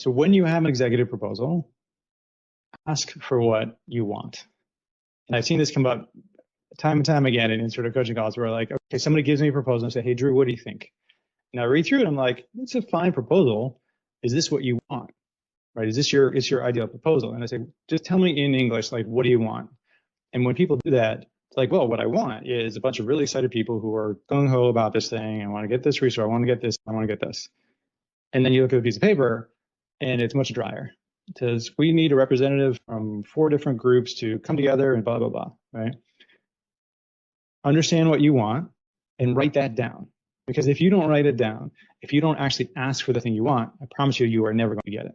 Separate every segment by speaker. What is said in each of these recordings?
Speaker 1: So when you have an executive proposal, ask for what you want. And I've seen this come up time and time again in sort of coaching calls where like, okay, somebody gives me a proposal and say, hey, Drew, what do you think? And I read through it. I'm like, it's a fine proposal. Is this what you want? Right? Is this your ideal proposal? And I say, just tell me in English, like, what do you want? And when people do that, it's like, well, what I want is a bunch of really excited people who are gung ho about this thing. I want to get this resource. I want to get this. I want to get this. And then you look at a piece of paper and it's much drier. It says, we need a representative from 4 different groups to come together and blah, blah, blah, right? Understand what you want and write that down. Because if you don't write it down, if you don't actually ask for the thing you want, I promise you, you are never going to get it.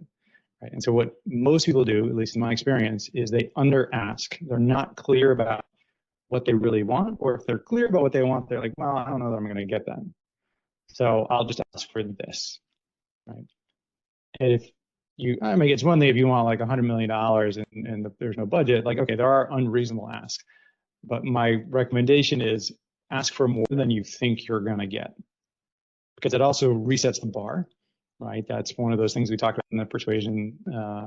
Speaker 1: Right? And so what most people do, at least in my experience, is they under ask. They're not clear about what they really want, or if they're clear about what they want, they're like, well, I don't know that I'm going to get that. So I'll just ask for this, right? And if you, I mean, it's one thing if you want like $100 million and there's no budget, like, okay, there are unreasonable asks. But my recommendation is ask for more than you think you're going to get, because it also resets the bar, right? That's one of those things we talked about in the persuasion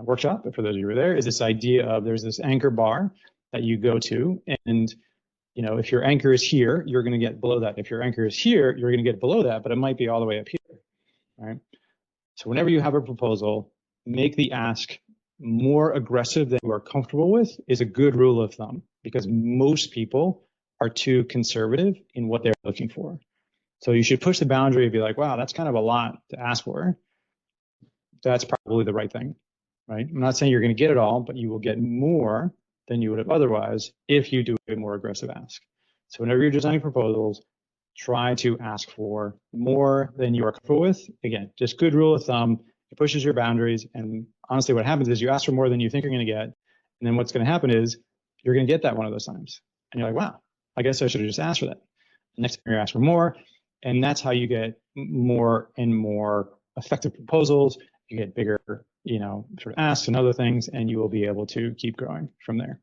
Speaker 1: workshop. But for those of you who were there, is this idea of there's this anchor bar that you go to, and you know, if your anchor is here, you're going to get below that. If your anchor is here, you're going to get below that, but it might be all the way up here, right? So whenever you have a proposal, make the ask more aggressive than you are comfortable with is a good rule of thumb, because most people are too conservative in what they're looking for. So you should push the boundary and be like, wow, that's kind of a lot to ask for. That's probably the right thing, right? I'm not saying you're going to get it all, but you will get more than you would have otherwise if you do a more aggressive ask. So whenever you're designing proposals, try to ask for more than you are comfortable with. Again, just good rule of thumb. It pushes your boundaries. And honestly, what happens is you ask for more than you think you're going to get. And then what's going to happen is you're going to get that one of those times. And you're like, wow, I guess I should have just asked for that. Next time you ask for more. And that's how you get more and more effective proposals. You get bigger, you know, sort of asks and other things, and you will be able to keep growing from there.